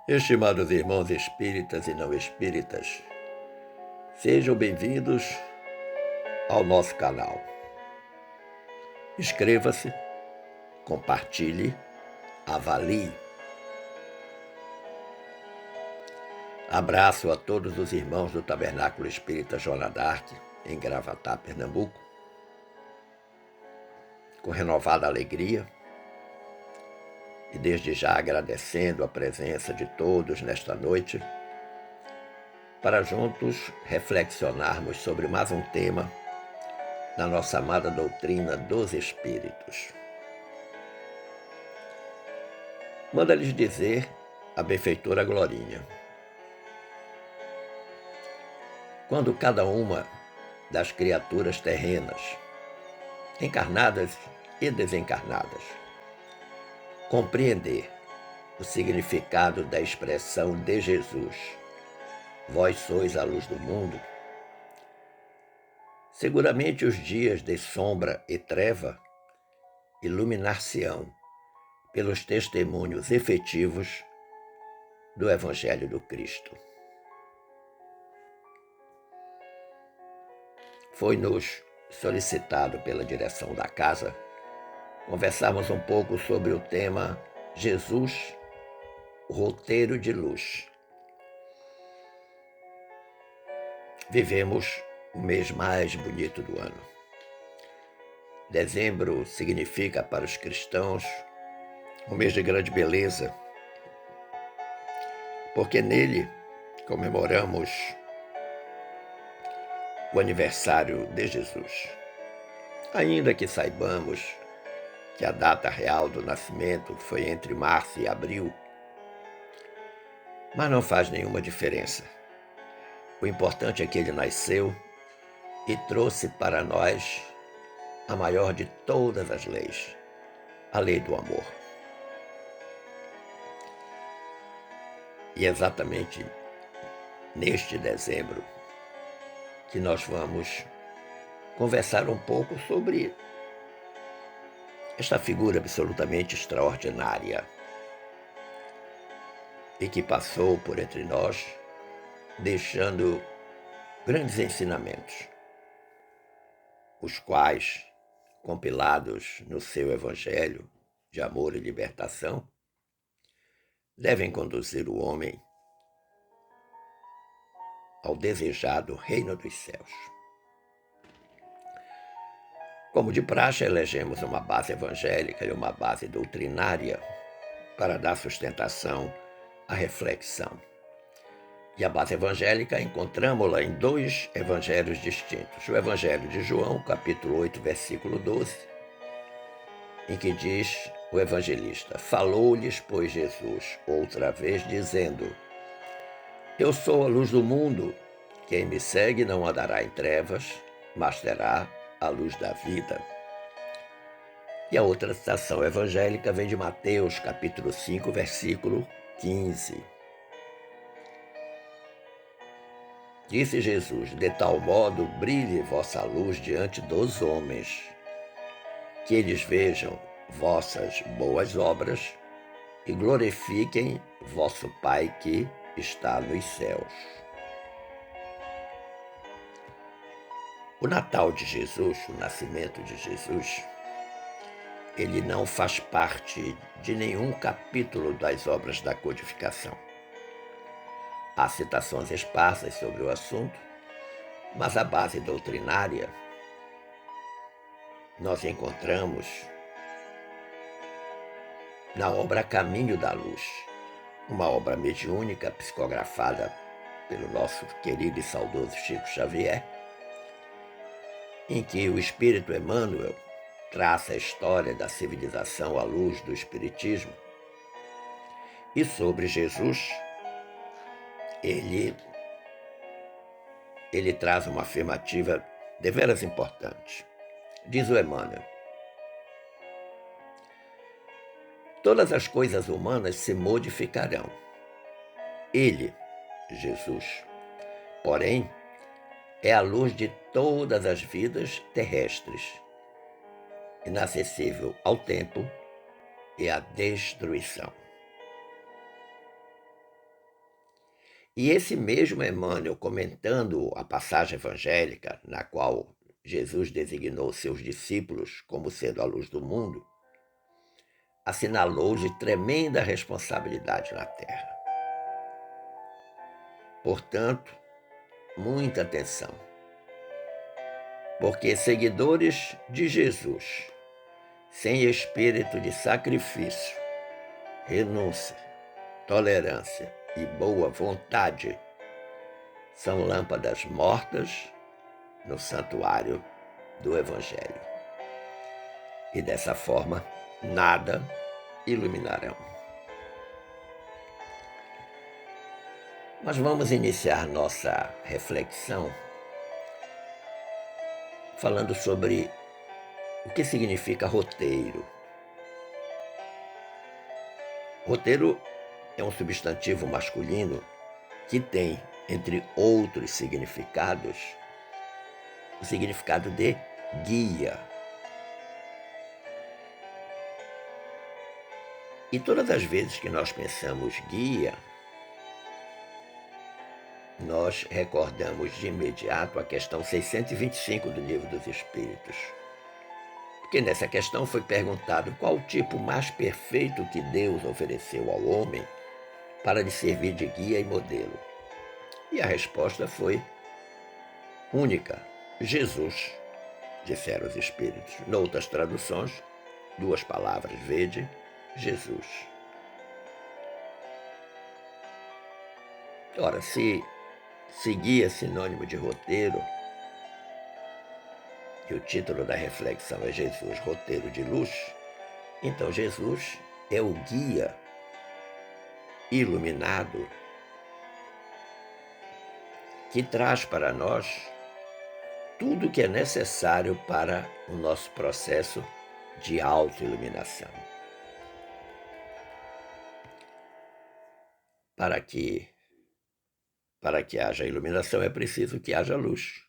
Estimados irmãos espíritas e não espíritas, sejam bem-vindos ao nosso canal. Inscreva-se, compartilhe, avalie. Abraço a todos os irmãos do Tabernáculo Espírita Joana d'Arc, em Gravatá, Pernambuco, com renovada alegria e desde já agradecendo a presença de todos nesta noite, para juntos reflexionarmos sobre mais um tema na nossa amada doutrina dos Espíritos. Manda-lhes dizer a benfeitora Glorinha: quando cada uma das criaturas terrenas, encarnadas e desencarnadas, compreender o significado da expressão de Jesus, vós sois a luz do mundo, seguramente os dias de sombra e treva iluminar-se-ão pelos testemunhos efetivos do Evangelho do Cristo. Foi-nos solicitado pela direção da casa conversarmos um pouco sobre o tema Jesus, roteiro de luz. Vivemos o mês mais bonito do ano. Dezembro significa para os cristãos um mês de grande beleza, porque nele comemoramos o aniversário de Jesus. Ainda que saibamos que a data real do nascimento foi entre março e abril, mas não faz nenhuma diferença. O importante é que ele nasceu e trouxe para nós a maior de todas as leis, a lei do amor. E é exatamente neste dezembro que nós vamos conversar um pouco sobre esta figura absolutamente extraordinária e que passou por entre nós, deixando grandes ensinamentos, os quais, compilados no seu Evangelho de amor e libertação, devem conduzir o homem ao desejado reino dos céus. Como de praxe, elegemos uma base evangélica e uma base doutrinária para dar sustentação à reflexão. E a base evangélica encontramos-la em dois evangelhos distintos. O Evangelho de João, capítulo 8, versículo 12, em que diz o evangelista: falou-lhes, pois, Jesus outra vez, dizendo: eu sou a luz do mundo, quem me segue não andará em trevas, mas terá a luz da vida. E a outra citação evangélica vem de Mateus, capítulo 5, versículo 15. Disse Jesus: de tal modo brilhe vossa luz diante dos homens, que eles vejam vossas boas obras e glorifiquem vosso Pai que está nos céus. O Natal de Jesus, o nascimento de Jesus, ele não faz parte de nenhum capítulo das obras da codificação. Há citações esparsas sobre o assunto, mas a base doutrinária nós encontramos na obra Caminho da Luz, uma obra mediúnica psicografada pelo nosso querido e saudoso Chico Xavier, em que o Espírito Emmanuel traça a história da civilização à luz do Espiritismo, e sobre Jesus ele traz uma afirmativa deveras importante. Diz o Emmanuel: todas as coisas humanas se modificarão. Ele, Jesus, porém, é a luz de todas as vidas terrestres, inacessível ao tempo e à destruição. E esse mesmo Emmanuel, comentando a passagem evangélica na qual Jesus designou seus discípulos como sendo a luz do mundo, assinalou-lhe tremenda responsabilidade na terra. Portanto, muita atenção, porque seguidores de Jesus, sem espírito de sacrifício, renúncia, tolerância e boa vontade, são lâmpadas mortas no santuário do Evangelho. E dessa forma, nada iluminarão. Mas vamos iniciar nossa reflexão falando sobre o que significa roteiro. Roteiro é um substantivo masculino que tem, entre outros significados, o significado de guia. E todas as vezes que nós pensamos guia, nós recordamos de imediato a questão 625 do Livro dos Espíritos. Porque nessa questão foi perguntado qual o tipo mais perfeito que Deus ofereceu ao homem para lhe servir de guia e modelo. E a resposta foi única: Jesus, disseram os Espíritos. Noutras traduções, 2 palavras, vede, Jesus. Ora, se guia é sinônimo de roteiro, e o título da reflexão é Jesus, roteiro de luz, então Jesus é o guia iluminado que traz para nós tudo o que é necessário para o nosso processo de autoiluminação. Para que haja iluminação é preciso que haja luz.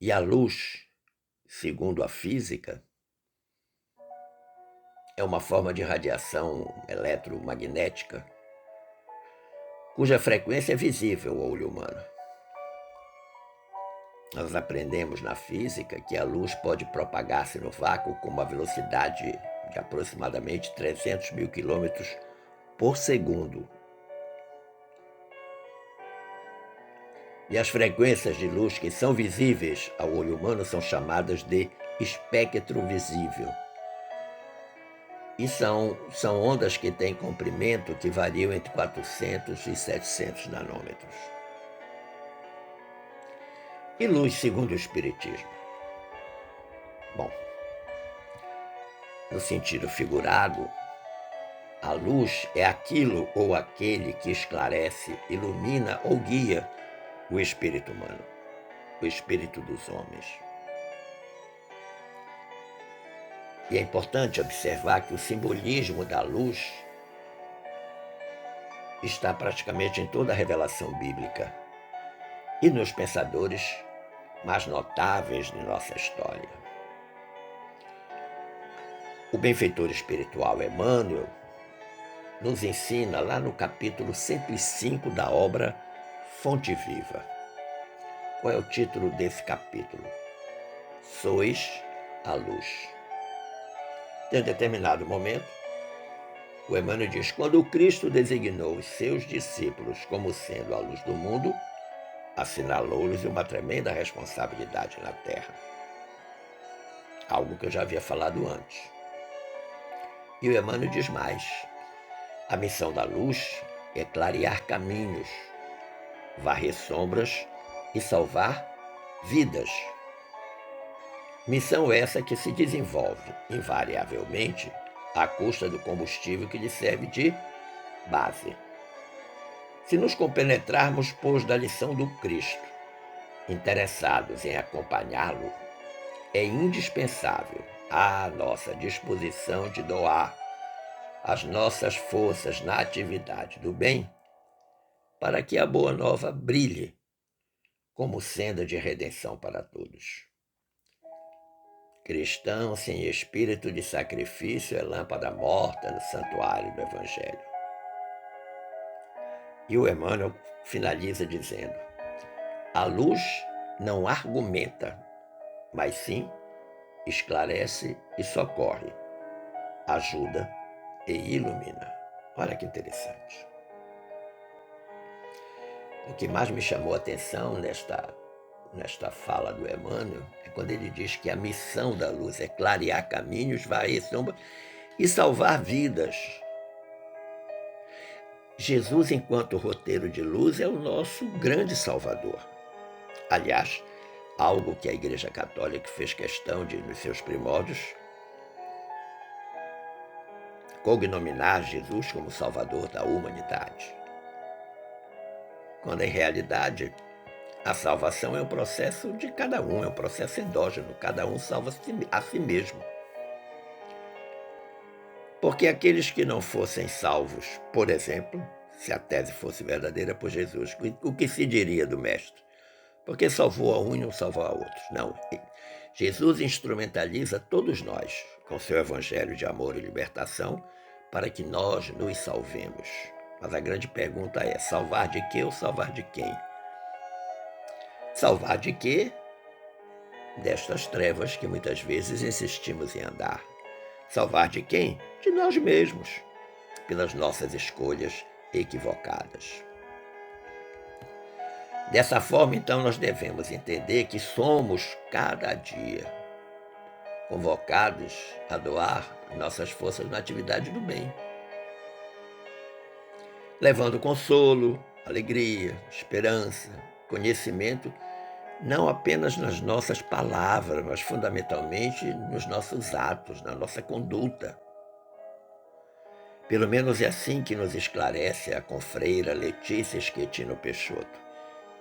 E a luz, segundo a física, é uma forma de radiação eletromagnética cuja frequência é visível ao olho humano. Nós aprendemos na física que a luz pode propagar-se no vácuo com uma velocidade de aproximadamente 300 mil quilômetros por segundo. E as frequências de luz que são visíveis ao olho humano são chamadas de espectro visível. E são ondas que têm comprimento que variam entre 400 e 700 nanômetros. E luz segundo o Espiritismo? Bom, no sentido figurado, a luz é aquilo ou aquele que esclarece, ilumina ou guia o espírito humano, o espírito dos homens. E é importante observar que o simbolismo da luz está praticamente em toda a revelação bíblica e nos pensadores mais notáveis de nossa história. O benfeitor espiritual Emmanuel nos ensina lá no capítulo 105 da obra Fonte Viva. Qual é o título desse capítulo? Sois a luz. Em determinado momento, o Emmanuel diz: quando o Cristo designou os seus discípulos como sendo a luz do mundo, assinalou-lhes uma tremenda responsabilidade na terra. Algo que eu já havia falado antes. E o Emmanuel diz mais: a missão da luz é clarear caminhos, varrer sombras e salvar vidas. Missão essa que se desenvolve, invariavelmente, à custa do combustível que lhe serve de base. Se nos compenetrarmos, pois, da lição do Cristo, interessados em acompanhá-lo, é indispensável a nossa disposição de doar as nossas forças na atividade do bem, para que a Boa Nova brilhe como senda de redenção para todos. Cristão sem espírito de sacrifício é lâmpada morta no santuário do Evangelho. E o Emmanuel finaliza dizendo: a luz não argumenta, mas sim esclarece e socorre, ajuda e ilumina. Olha que interessante. O que mais me chamou a atenção nesta fala do Emmanuel é quando ele diz que a missão da luz é clarear caminhos, varrer sombras e salvar vidas. Jesus, enquanto roteiro de luz, é o nosso grande salvador. Aliás, algo que a Igreja Católica fez questão de, nos seus primórdios, cognominar Jesus como salvador da humanidade. Quando, em realidade, a salvação é um processo de cada um, é um processo endógeno, cada um salva a si mesmo. Porque aqueles que não fossem salvos, por exemplo, se a tese fosse verdadeira por Jesus, o que se diria do Mestre? Porque salvou a um e não salvou a outros. Não. Jesus instrumentaliza todos nós com seu evangelho de amor e libertação para que nós nos salvemos. Mas a grande pergunta é: salvar de quê ou salvar de quem? Salvar de quê? Destas trevas que muitas vezes insistimos em andar. Salvar de quem? De nós mesmos, pelas nossas escolhas equivocadas. Dessa forma, então, nós devemos entender que somos, cada dia, convocados a doar nossas forças na atividade do bem, levando consolo, alegria, esperança, conhecimento, não apenas nas nossas palavras, mas fundamentalmente nos nossos atos, na nossa conduta. Pelo menos é assim que nos esclarece a confreira Letícia Schettino Peixoto,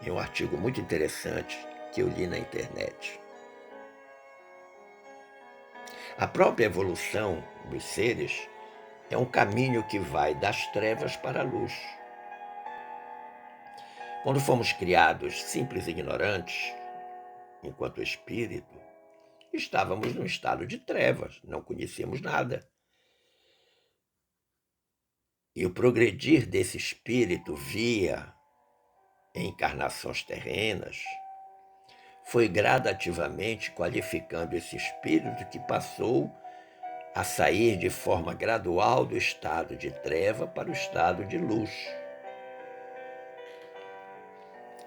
em um artigo muito interessante que eu li na internet. A própria evolução dos seres é um caminho que vai das trevas para a luz. Quando fomos criados simples e ignorantes, enquanto espírito, estávamos num estado de trevas, não conhecíamos nada. E o progredir desse espírito via encarnações terrenas foi gradativamente qualificando esse espírito que passou a sair de forma gradual do estado de treva para o estado de luz.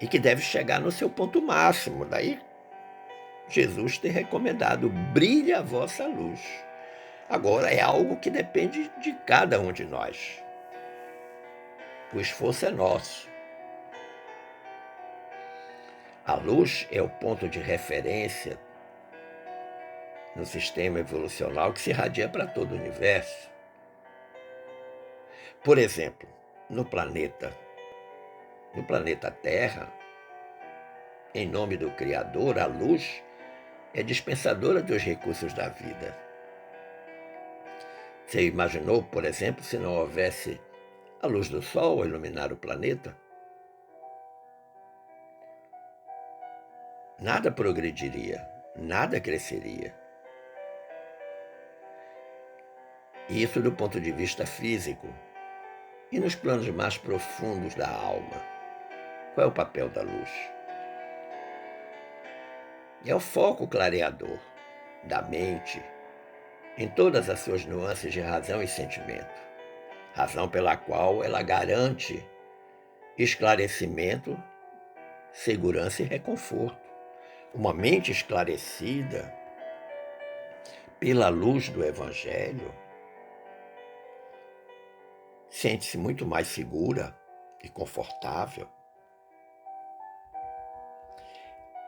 E que deve chegar no seu ponto máximo. Daí Jesus ter recomendado: brilhe a vossa luz. Agora é algo que depende de cada um de nós. O esforço é nosso. A luz é o ponto de referência no sistema evolucional que se irradia para todo o universo. Por exemplo, no planeta Terra, em nome do Criador, a luz é dispensadora dos recursos da vida. Você imaginou, por exemplo, se não houvesse a luz do Sol a iluminar o planeta? Nada progrediria, nada cresceria. Isso do ponto de vista físico. E nos planos mais profundos da alma, qual é o papel da luz? É o foco clareador da mente em todas as suas nuances de razão e sentimento. Razão pela qual ela garante esclarecimento, segurança e reconforto. Uma mente esclarecida pela luz do Evangelho sente-se muito mais segura e confortável.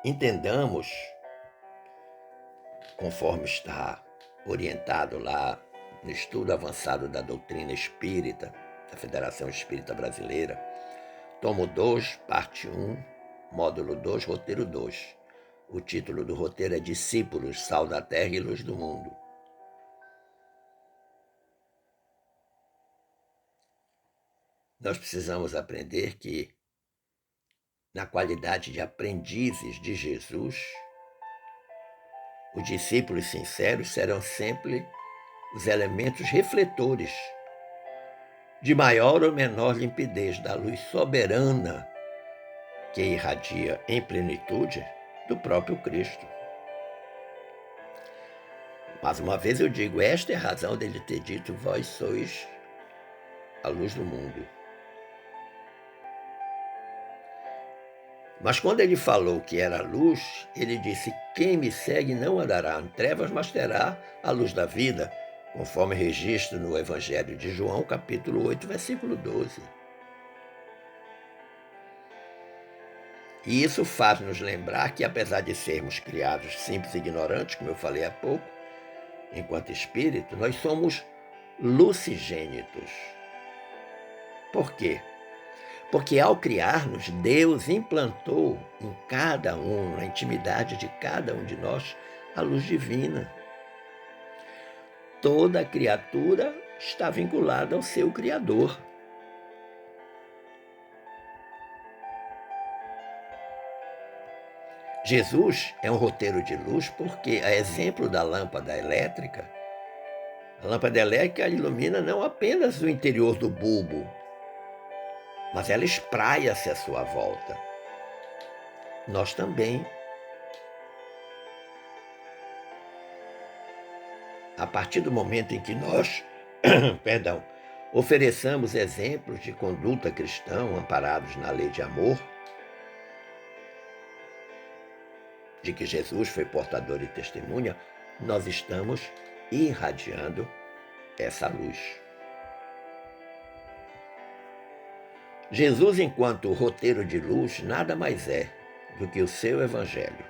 Entendamos, conforme está orientado lá no estudo avançado da doutrina espírita, da Federação Espírita Brasileira, tomo 2, parte 1, módulo 2, roteiro 2. O título do roteiro é Discípulos, Sal da Terra e Luz do Mundo. Nós precisamos aprender que, na qualidade de aprendizes de Jesus, os discípulos sinceros serão sempre os elementos refletores de maior ou menor limpidez da luz soberana que irradia em plenitude do próprio Cristo. Mais uma vez eu digo, esta é a razão dele ter dito, vós sois a luz do mundo. Mas quando ele falou que era luz, ele disse, quem me segue não andará em trevas, mas terá a luz da vida, conforme registro no Evangelho de João, capítulo 8, versículo 12. E isso faz-nos lembrar que, apesar de sermos criados simples e ignorantes, como eu falei há pouco, enquanto espírito, nós somos lucigênitos. Por quê? Porque ao criar-nos, Deus implantou em cada um, na intimidade de cada um de nós, a luz divina. Toda criatura está vinculada ao seu Criador. Jesus é um roteiro de luz porque, a exemplo da lâmpada elétrica, a lâmpada elétrica ilumina não apenas o interior do bulbo, mas ela espraia-se à sua volta. Nós também. A partir do momento em que nós, ofereçamos exemplos de conduta cristã amparados na lei de amor, de que Jesus foi portador e testemunha, nós estamos irradiando essa luz. Jesus, enquanto roteiro de luz, nada mais é do que o seu evangelho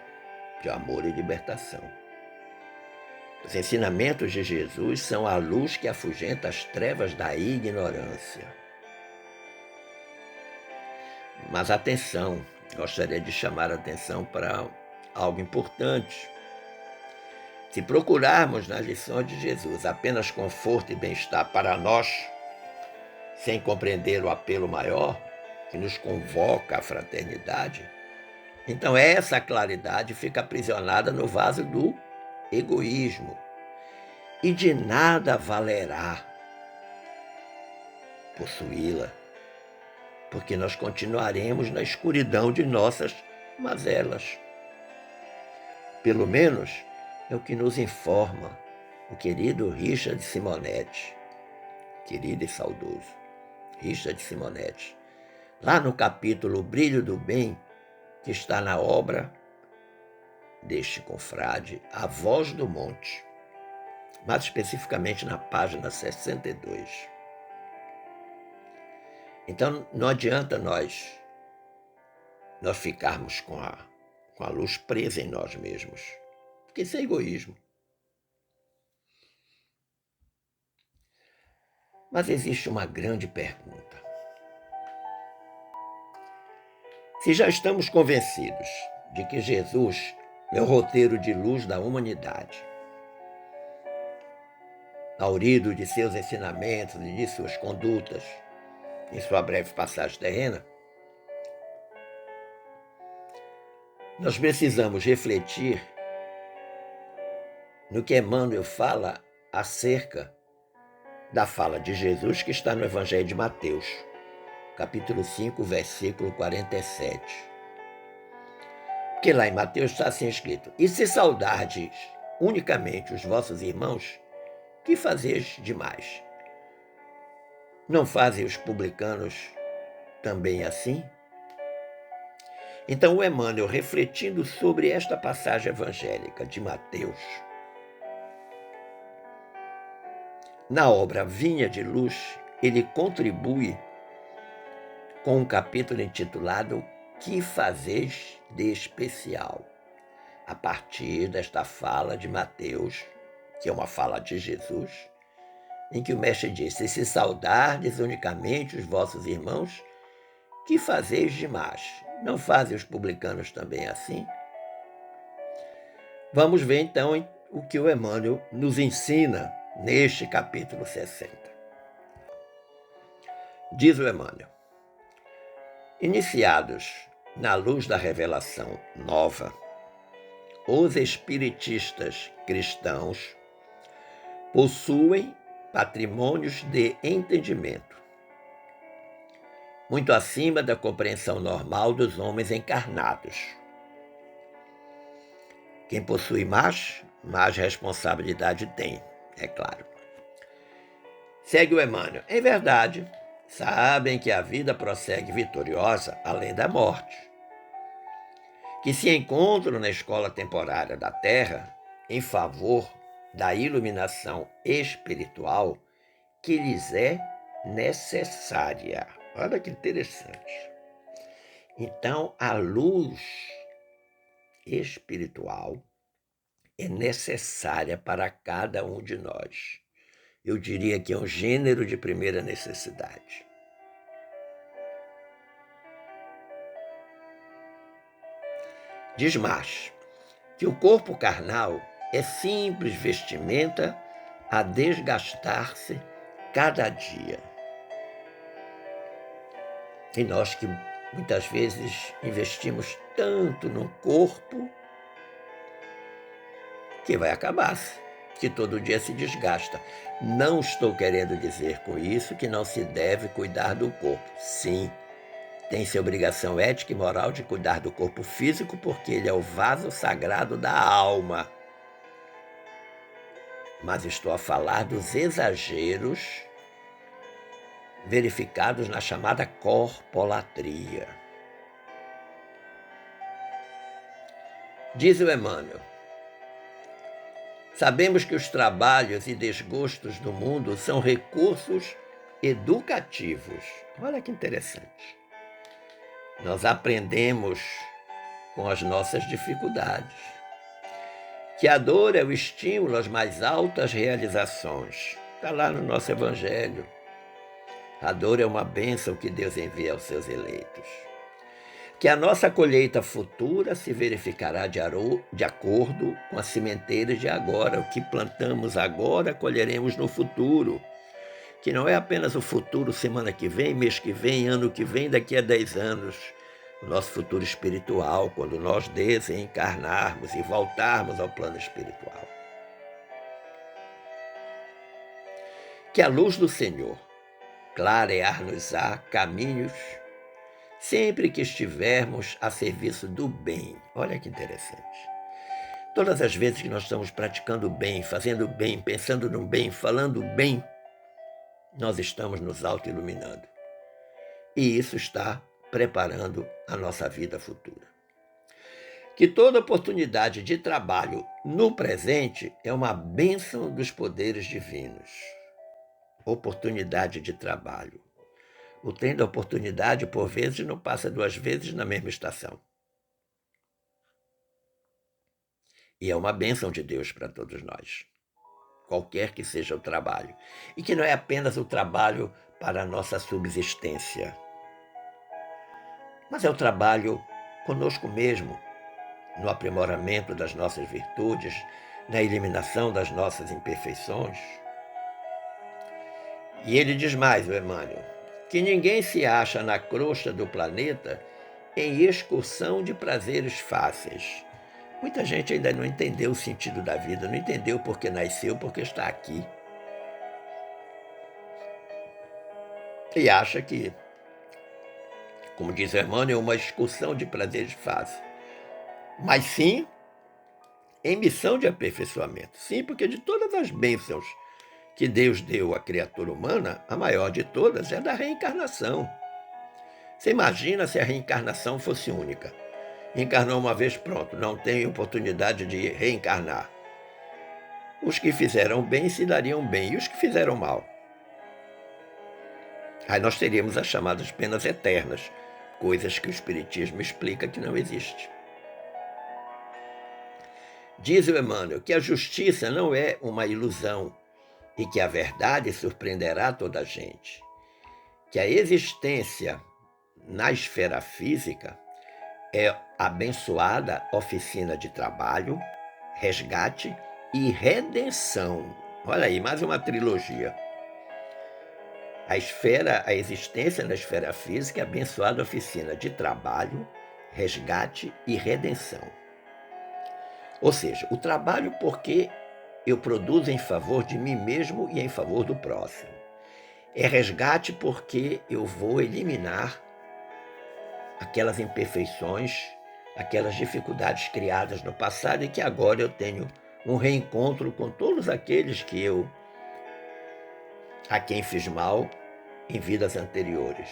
de amor e libertação. Os ensinamentos de Jesus são a luz que afugenta as trevas da ignorância. Mas atenção, gostaria de chamar a atenção para algo importante. Se procurarmos nas lições de Jesus apenas conforto e bem-estar para nós, sem compreender o apelo maior que nos convoca à fraternidade, então essa claridade fica aprisionada no vaso do egoísmo e de nada valerá possuí-la, porque nós continuaremos na escuridão de nossas mazelas. Pelo menos é o que nos informa o querido Richard Simonetti, querido e saudoso Richard Simonetti, lá no capítulo O Brilho do Bem, que está na obra deste confrade, A Voz do Monte, mais especificamente na página 62. Então, não adianta nós ficarmos com a luz presa em nós mesmos, porque isso é egoísmo. Mas existe uma grande pergunta. Se já estamos convencidos de que Jesus é o roteiro de luz da humanidade, aurido de seus ensinamentos e de suas condutas, em sua breve passagem terrena, nós precisamos refletir no que Emmanuel fala acerca da fala de Jesus que está no Evangelho de Mateus, capítulo 5, versículo 47. Porque lá em Mateus está assim escrito, e se saudardes unicamente os vossos irmãos, que fazeis demais? Não fazem os publicanos também assim? Então o Emmanuel, refletindo sobre esta passagem evangélica de Mateus, na obra Vinha de Luz, ele contribui com um capítulo intitulado Que fazeis de especial? A partir desta fala de Mateus, que é uma fala de Jesus, em que o mestre disse, se saudardes unicamente os vossos irmãos, que fazeis demais? Não fazem os publicanos também assim? Vamos ver então o que o Emmanuel nos ensina neste capítulo 60. Diz o Emmanuel, iniciados na luz da revelação nova, os espiritistas cristãos possuem patrimônios de entendimento muito acima da compreensão normal dos homens encarnados. Quem possui mais responsabilidade tem, é claro. Segue o Emmanuel. Em verdade, sabem que a vida prossegue vitoriosa além da morte, que se encontram na escola temporária da Terra em favor da iluminação espiritual que lhes é necessária. Olha que interessante. Então, a luz espiritual é necessária para cada um de nós. Eu diria que é um gênero de primeira necessidade. Diz mais que o corpo carnal é simples vestimenta a desgastar-se cada dia. E nós que muitas vezes investimos tanto no corpo que vai acabar-se, que todo dia se desgasta. Não estou querendo dizer com isso que não se deve cuidar do corpo. Sim, tem-se obrigação ética e moral de cuidar do corpo físico, porque ele é o vaso sagrado da alma. Mas estou a falar dos exageros verificados na chamada corpolatria. Diz o Emmanuel: sabemos que os trabalhos e desgostos do mundo são recursos educativos. Olha que interessante. Nós aprendemos com as nossas dificuldades, que a dor é o estímulo às mais altas realizações. Está lá no nosso Evangelho. A dor é uma bênção que Deus envia aos seus eleitos. Que a nossa colheita futura se verificará de acordo com as sementeiras de agora. O que plantamos agora, colheremos no futuro. Que não é apenas o futuro semana que vem, mês que vem, ano que vem, daqui a 10 anos. O nosso futuro espiritual, quando nós desencarnarmos e voltarmos ao plano espiritual. Que a luz do Senhor clarear-nos-á caminhos sempre que estivermos a serviço do bem. Olha que interessante. Todas as vezes que nós estamos praticando o bem, fazendo o bem, pensando no bem, falando bem, nós estamos nos auto-iluminando. E isso está preparando a nossa vida futura. Que toda oportunidade de trabalho no presente é uma bênção dos poderes divinos. Oportunidade de trabalho. O trem da oportunidade, por vezes, não passa 2 vezes na mesma estação. E é uma bênção de Deus para todos nós, qualquer que seja o trabalho. E que não é apenas o trabalho para a nossa subsistência, mas é o trabalho conosco mesmo, no aprimoramento das nossas virtudes, na eliminação das nossas imperfeições. E ele diz mais, o Emmanuel, que ninguém se acha na crosta do planeta em excursão de prazeres fáceis. Muita gente ainda não entendeu o sentido da vida, não entendeu por que nasceu, porque está aqui. E acha que, como diz o Emmanuel, é uma excursão de prazeres fáceis. Mas sim, em missão de aperfeiçoamento. Sim, porque de todas as bênçãos que Deus deu à criatura humana, a maior de todas é da reencarnação. Você imagina se a reencarnação fosse única. Encarnou uma vez, pronto, não tem oportunidade de reencarnar. Os que fizeram bem se dariam bem, e os que fizeram mal? Aí nós teríamos as chamadas penas eternas, coisas que o Espiritismo explica que não existe. Diz o Emmanuel que a justiça não é uma ilusão e que a verdade surpreenderá toda a gente. Que a existência na esfera física é abençoada oficina de trabalho, resgate e redenção. Olha aí, mais uma trilogia. A existência na esfera física é abençoada oficina de trabalho, resgate e redenção. Ou seja, o trabalho porque eu produzo em favor de mim mesmo e em favor do próximo. É resgate porque eu vou eliminar aquelas imperfeições, aquelas dificuldades criadas no passado e que agora eu tenho um reencontro com todos aqueles a quem fiz mal em vidas anteriores.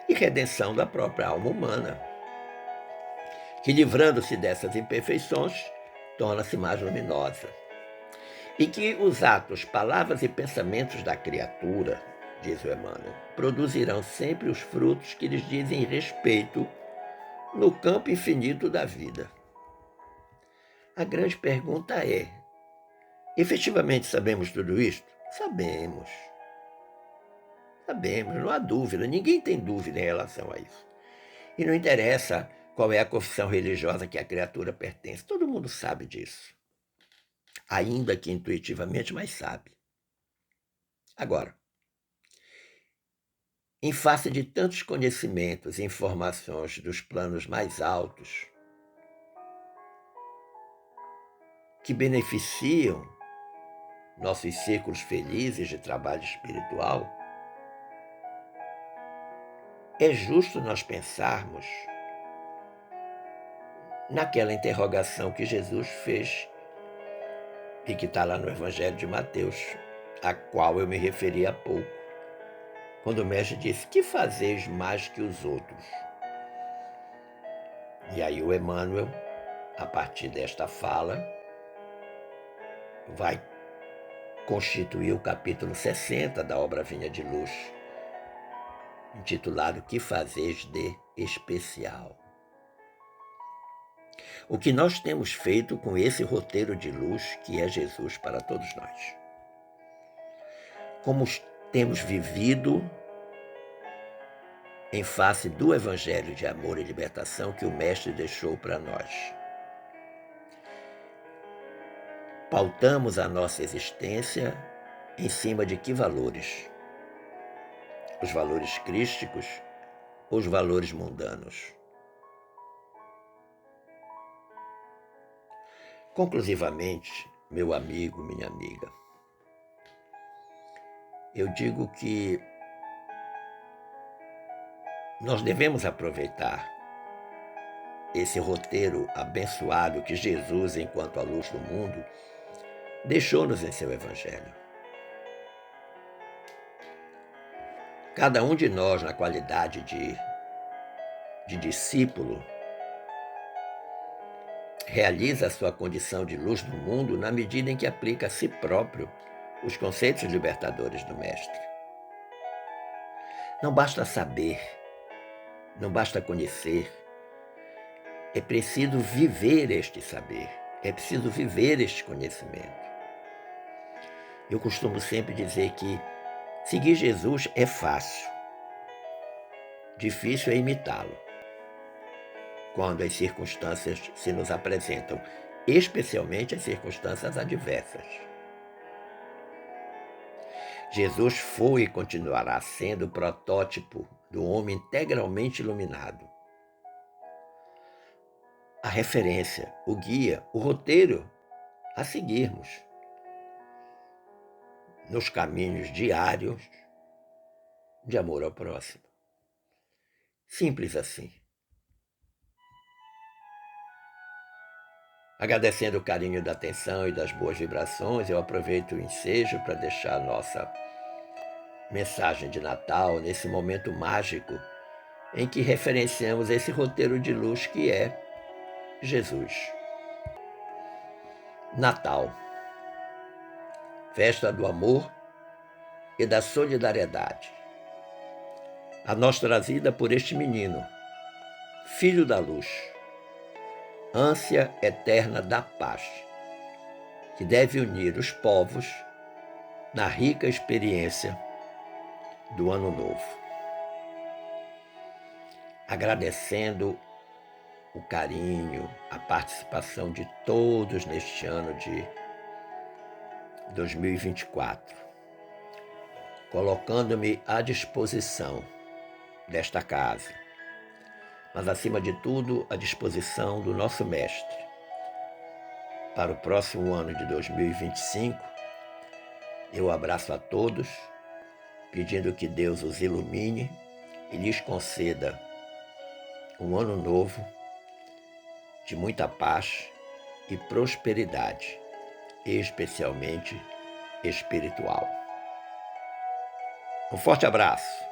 E redenção da própria alma humana, que livrando-se dessas imperfeições, torna-se mais luminosa. E que os atos, palavras e pensamentos da criatura, diz o Emmanuel, produzirão sempre os frutos que lhes dizem respeito no campo infinito da vida. A grande pergunta é: efetivamente sabemos tudo isto? Sabemos. Sabemos, não há dúvida, ninguém tem dúvida em relação a isso. E não interessa qual é a confissão religiosa que a criatura pertence, todo mundo sabe disso. Ainda que intuitivamente, mas sabe. Agora, em face de tantos conhecimentos e informações dos planos mais altos, que beneficiam nossos círculos felizes de trabalho espiritual, é justo nós pensarmos naquela interrogação que Jesus fez e que está lá no Evangelho de Mateus, a qual eu me referi há pouco, quando o mestre disse: que fazeis mais que os outros? E aí o Emmanuel, a partir desta fala, vai constituir o capítulo 60 da obra Vinha de Luz, intitulado Que Fazeis de Especial. O que nós temos feito com esse roteiro de luz que é Jesus para todos nós? Como temos vivido em face do Evangelho de amor e libertação que o Mestre deixou para nós? Pautamos a nossa existência em cima de que valores? Os valores crísticos ou os valores mundanos? Conclusivamente, meu amigo, minha amiga, eu digo que nós devemos aproveitar esse roteiro abençoado que Jesus, enquanto a luz do mundo, deixou-nos em seu Evangelho. Cada um de nós, na qualidade de discípulo, realiza a sua condição de luz do mundo na medida em que aplica a si próprio os conceitos libertadores do Mestre. Não basta saber, não basta conhecer, é preciso viver este saber, é preciso viver este conhecimento. Eu costumo sempre dizer que seguir Jesus é fácil, difícil é imitá-lo, quando as circunstâncias se nos apresentam, especialmente as circunstâncias adversas. Jesus foi e continuará sendo o protótipo do homem integralmente iluminado. A referência, o guia, o roteiro a seguirmos nos caminhos diários de amor ao próximo. Simples assim. Agradecendo o carinho da atenção e das boas vibrações, eu aproveito o ensejo para deixar a nossa mensagem de Natal nesse momento mágico em que referenciamos esse roteiro de luz que é Jesus. Natal, festa do amor e da solidariedade, a nós trazida por este menino, filho da luz, ânsia eterna da paz, que deve unir os povos na rica experiência do Ano Novo. Agradecendo o carinho, a participação de todos neste ano de 2024, colocando-me à disposição desta casa, mas acima de tudo à disposição do nosso Mestre. Para o próximo ano de 2025, eu abraço a todos pedindo que Deus os ilumine e lhes conceda um ano novo de muita paz e prosperidade, especialmente espiritual. Um forte abraço.